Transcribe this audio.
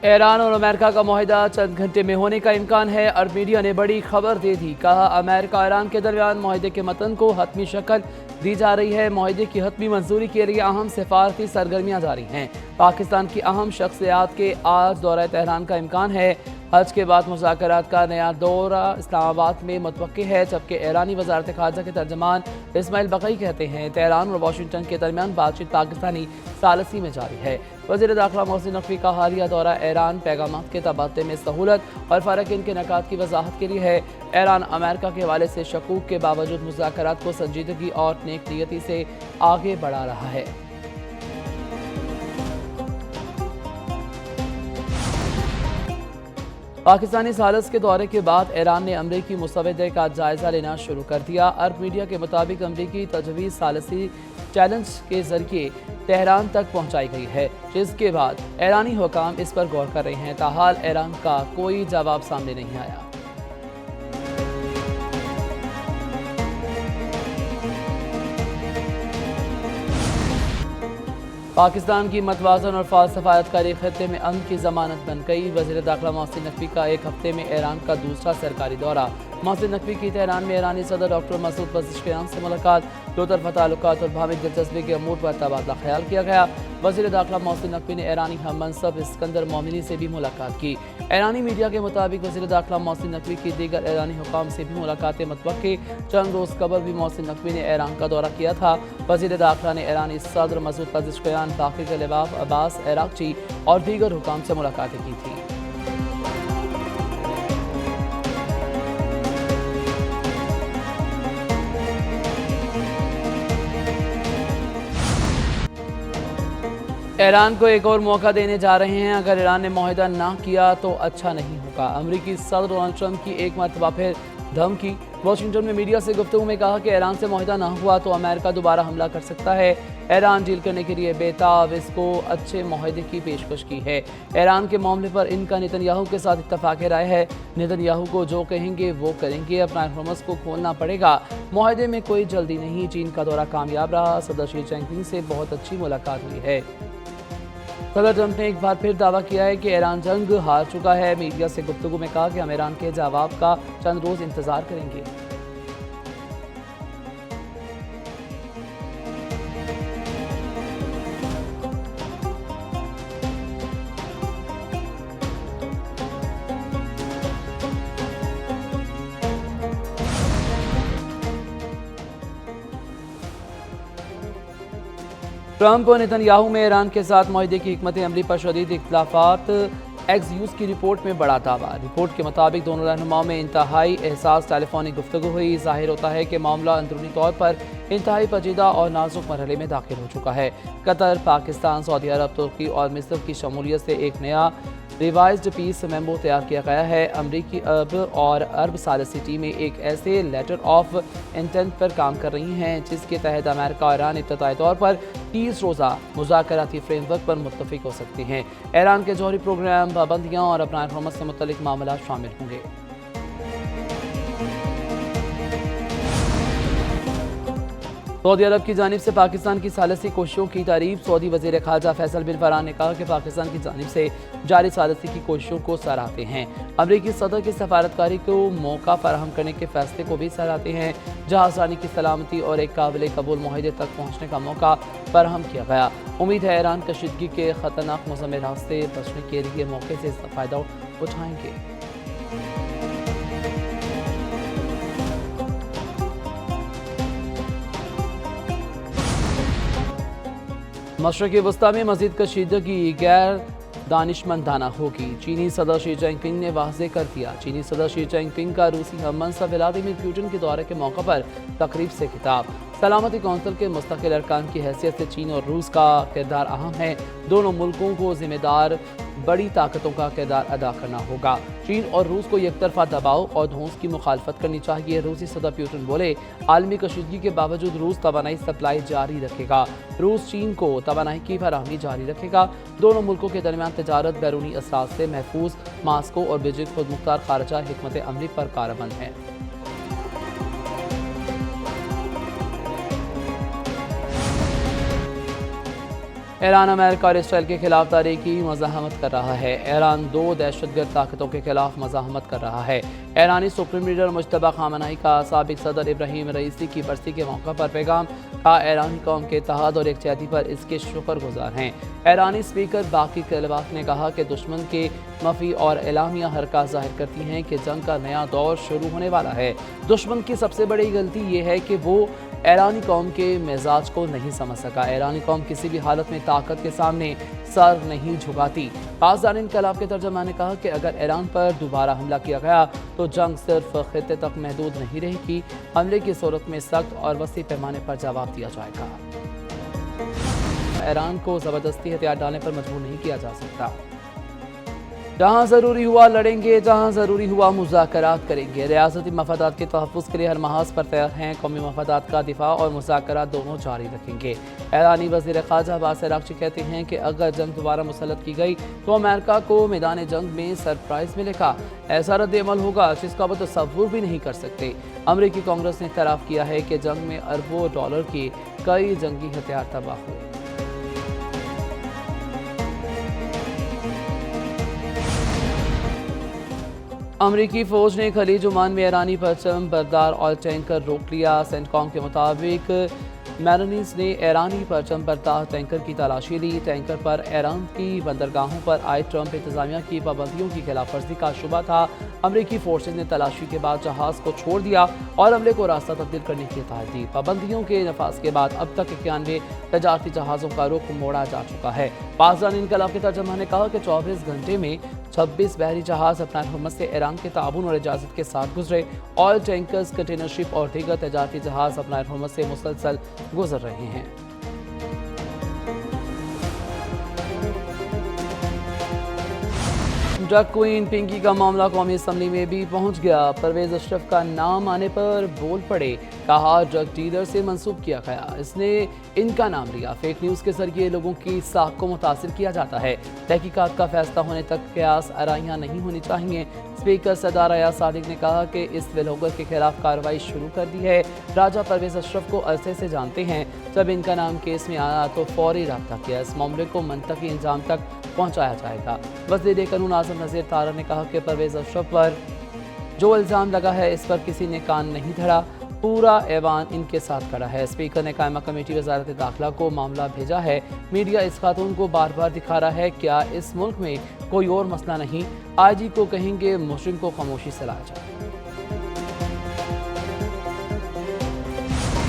Iran और America का मुआहदा चंद घंटे में होने का इम्कान है। अरब मीडिया ने बड़ी खबर दे दी। कहा, अमेरिका ईरान के दरमियान मुआहदे के मतन को हतमी शक्ल दी जा रही है। मुआहदे की हतमी मंजूरी के लिए अहम सिफारती सरगर्मियाँ जारी हैं। पाकिस्तान की अहम शख्सियात के आज दौरा तेहरान का इम्कान है। हज के बाद मुज़ाकरात का नया दौरा इस्लामाबाद में मुतवक्की है, जबकि ईरानी वज़ारत ख़ारजा के तर्जमान इस्माइल बक़ई कहते हैं तेहरान और वाशिंगटन के दरमियान बातचीत पाकिस्तानी सालसी में जारी है। वज़ीर दाखिला मोहसिन नकवी का हालिया दौरा ईरान पैगामात के तबादले में सहूलत और फ़र्क इनके निकात की वजाहत के लिए है। ईरान अमेरिका के हवाले से शकूक के बावजूद मुज़ाकरात को संजीदगी और नेक नीयती से आगे बढ़ा रहा है। पाकिस्तानी सालस के दौरे के बाद ईरान ने अमरीकी मुसवदे का जायजा लेना शुरू कर दिया। अरब मीडिया के मुताबिक अमरीकी तजवीज़ सालसी चैलेंज के जरिए तेहरान तक पहुंचाई गई है, जिसके बाद ईरानी हुकाम इस पर गौर कर रहे हैं। ताहाल ईरान का कोई जवाब सामने नहीं आया। पाकिस्तान की मतवाज़न और फाल सफारतकारी खत्े में अमन की ज़मानत बन गई। वज़ीर दाखिला मोहसिन नकवी का एक हफ्ते में ईरान का दूसरा सरकारी दौरा। मोहसिन नकवी की तेहरान में ईरानी सदर डॉक्टर मसूद पज़ेश्कियान से मुलाकात। दो तरफ़ा ताल्लुकात और भावी दिलचस्पी के अमूर पर तबादला ख्याल किया गया। वज़ीर दाखिला मोहसिन नकवी ने ईरानी हम मनसब इस्कंदर मोमिनी से भी मुलाकात की। ईरानी मीडिया के मुताबिक वज़ीर दाखिला मोहसिन नकवी की दीगर ईरानी हुकाम से भी मुलाकातें मुतवक्की। चंद रोज़ कबल भी मोहसिन नकवी ने ईरान का दौरा किया था। वज़ीर दाखिला ने ईरानी सदर मसूद पज़ेश्कियान, बाकी के लिबाफ अब्बास अरागची और दीगर हुकाम से मुलाकातें की थी। ईरान को एक और मौका देने जा रहे हैं। अगर ईरान ने मुआहदा ना किया तो अच्छा नहीं होगा। अमरीकी सदर डोनाल्ड ट्रंप की एक मरतबा फिर धमकी। वाशिंगटन में मीडिया से गुफ्तगू में कहा कि ईरान से मुआहदा ना हुआ तो अमेरिका दोबारा हमला कर सकता है। ईरान डील करने के लिए बेताब, इसको अच्छे मुआहदे की पेशकश की है। ईरान के मामले पर इनका नेतन्याहू के साथ इत्तफाक राय है। नेतन्याहू को जो कहेंगे वो करेंगे। अपना हरमस को खोलना पड़ेगा। मुआहदे में कोई जल्दी नहीं। चीन का दौरा कामयाब रहा। सदर शी जिनपिंग से बहुत अच्छी मुलाकात हुई है। सदर ट्रंप ने एक बार फिर दावा किया है कि ईरान जंग हार चुका है। मीडिया से गुफ्तगू में कहा कि हम ईरान के जवाब का चंद रोज इंतजार करेंगे। ट्रंप और नेतन्याहू में ईरान के साथ मुआहदे की हिकमत अमली पर शदीद इख्तिलाफात। एक्स-न्यूज़ की रिपोर्ट में बड़ा दावा। रिपोर्ट के मुताबिक दोनों रहनुमाओं में इंतहाई एहसास टेलीफोनिक गुफ्तगू हुई। जाहिर होता है कि मामला अंदरूनी तौर पर इंतहाई पेचीदा और नाजुक मरहले में दाखिल हो चुका है। कतर, पाकिस्तान, सऊदी अरब, तुर्की और मिस्र की शमूलियत से एक नया रिवाइज्ड पीस मेमो तैयार किया गया है। अमरीकी और अरब सालसी टीमें एक ऐसे लेटर ऑफ इंटेंट पर काम कर रही हैं जिसके तहत अमेरिका और ईरान इब्तदाई तौर पर 30 रोज़ा मुज़ाकराती फ्रेमवर्क पर मुत्तफिक हो सकते हैं। ईरान के जौहरी प्रोग्राम, पाबंदियाँ और अपना हुकूमत से मुतल्लिक मामला शामिल होंगे। सऊदी अरब की जानिब से पाकिस्तान की सालसी कोशिशों की तारीफ। सऊदी वज़ीर ख़ारजा फैसल बिन फरहान ने कहा कि पाकिस्तान की जानिब से जारी सालसी की कोशिशों को सराहते हैं। अमरीकी सदर की सफारतकारी को मौका फराहम करने के फैसले को भी सराहते हैं। जहाज़रानी की सलामती और एक काबिल कबूल मुआहदे तक पहुँचने का मौका फराहम किया गया। उम्मीद है ईरान कशीदगी के ख़तरनाक मौसम रास्ते से बचने के लिए मौके से फ़ायदा उठाएंगे। मशरक़ी वस्ता में मज़ीद कशीदगी गैर दानिशमंदाना होगी। चीनी सदर शी जिनपिंग ने वाज़ेह कर दिया। चीनी सदर शी जिनपिंग का रूसी हम मनसब व्लादिमीर पुतिन के दौरे के मौके पर तकरीब से खिताब। सलामती कौंसिल के मुस्तकिल अरकान की हैसियत से चीन और रूस का किरदार अहम है। दोनों मुल्कों को जिम्मेदार बड़ी ताकतों का किरदार अदा करना होगा। चीन और रूस को एकतरफा दबाव और धौंस की मुखालफत करनी चाहिए। रूसी सदर पुतिन बोले, आलमी कशीदगी के बावजूद रूस तवानाई सप्लाई जारी रखेगा। रूस चीन को तवानाई की फराहमी जारी रखेगा। दोनों मुल्कों के दरमियान तजारत बैरूनी असरात से महफूज। मास्को और बीजिंग खुद मुख्तार खारजा हिकमत अमली पर कारबंद हैं। ایران امریکہ اور اسرائیل کے خلاف تاریخی مزاحمت کر رہا ہے۔ ایران دو دہشت گرد طاقتوں کے خلاف مزاحمت کر رہا ہے۔ ایرانی سپریم لیڈر مجتبی خامنہئی کا سابق صدر ابراہیم رئیسی کی برسی کے موقع پر پیغام کا ایرانی قوم کے اتحاد اور یکجہتی پر اس کے شکر گزار ہیں۔ ایرانی اسپیکر باقی کلباف نے کہا کہ دشمن کے مفی اور اعلامیہ حرکات ظاہر کرتی ہیں کہ جنگ کا نیا دور شروع ہونے والا ہے۔ دشمن کی سب سے بڑی غلطی یہ ہے کہ وہ ایرانی قوم کے مزاج کو نہیں سمجھ سکا۔ ایرانی قوم کسی بھی حالت میں طاقت کے سامنے سر نہیں جھکاتی۔ پاسدار انقلاب کے ترجمان نے کہا کہ اگر ایران پر دوبارہ حملہ کیا گیا تو جنگ صرف خطے تک محدود نہیں رہے گی۔ حملے کی صورت میں سخت اور وسیع پیمانے پر جواب دیا جائے گا۔ ایران کو زبردستی ہتھیار ڈالنے پر مجبور نہیں کیا جا سکتا۔ جہاں ضروری ہوا لڑیں گے، جہاں ضروری ہوا مذاکرات کریں گے۔ ریاستی مفادات کے تحفظ کے لیے ہر محاذ پر تیار ہیں۔ قومی مفادات کا دفاع اور مذاکرات دونوں جاری رکھیں گے۔ ایرانی وزیر خارجہ عباس عراقچی کہتے ہیں کہ اگر جنگ دوبارہ مسلط کی گئی تو امریکہ کو میدان جنگ میں سرپرائز ملے گا۔ ایسا رد عمل ہوگا جس کا وہ تصور بھی نہیں کر سکتے۔ امریکی کانگریس نے اعتراف کیا ہے کہ جنگ میں اربوں ڈالر کے کئی جنگی ہتھیار تباہ ہوئے۔ امریکی فوج نے خلیج عمان میں ایرانی پرچم بردار آئل ٹینکر روک لیا۔ سینٹکام کے مطابق میرینز نے ایرانی پرچم بردار ٹینکر کی تلاشی لی۔ ٹینکر پر ایران کی بندرگاہوں پر عائد ٹرمپ انتظامیہ کی پابندیوں کی خلاف ورزی کا شبہ تھا۔ امریکی فورسز نے تلاشی کے بعد جہاز کو چھوڑ دیا اور عملے کو راستہ تبدیل کرنے کی ہدایت دی۔ پابندیوں کے نفاذ کے بعد اب تک 91 تجارتی جہازوں کا رخ موڑا جا چکا ہے۔ پاسدار انقلاب کے ترجمان نے کہا کہ 24 گھنٹے میں 26 بحری جہاز اپنا حرمت سے ایران کے تعاون اور اجازت کے ساتھ گزرے۔ آئل ٹینکرز، کنٹینر شپ اور دیگر تجارتی جہاز اپنا حرمت سے مسلسل گزر رہے ہیں۔ ڈرگ کوئین پنکی کا معاملہ قومی اسمبلی میں بھی پہنچ گیا۔ پرویز اشرف کا نام آنے پر بول پڑے، کہا ڈرگ ڈیلر سے منسوب کیا گیا، اس نے ان کا نام لیا۔ فیک نیوز کے ذریعے لوگوں کی ساکھ کو متاثر کیا جاتا ہے۔ تحقیقات کا فیصلہ ہونے تک قیاس آرائیاں نہیں ہونی چاہیے۔ اسپیکر سردار ایاز صادق نے کہا کہ اس ویلوگر کے خلاف کارروائی شروع کر دی ہے۔ راجہ پرویز اشرف کو عرصے سے جانتے ہیں۔ جب ان کا نام کیس میں آیا تو فوری رابطہ کیا۔ اس معاملے کو منطقی انجام تک پہنچایا جائے گا۔ وزیر قانون اعظم نذیر طارہ نے کہا کہ پرویز اشرف پر جو الزام لگا ہے اس پر کسی نے کان نہیں دھرا، پورا ایوان ان کے ساتھ کھڑا ہے۔ اسپیکر نے قائمہ کمیٹی وزارت داخلہ کو معاملہ بھیجا ہے۔ میڈیا اس خاتون کو بار بار دکھا رہا ہے، کیا اس ملک میں کوئی اور مسئلہ نہیں؟ آئی جی کو کہیں گے مجرم کو خاموشی سے لایا جائے۔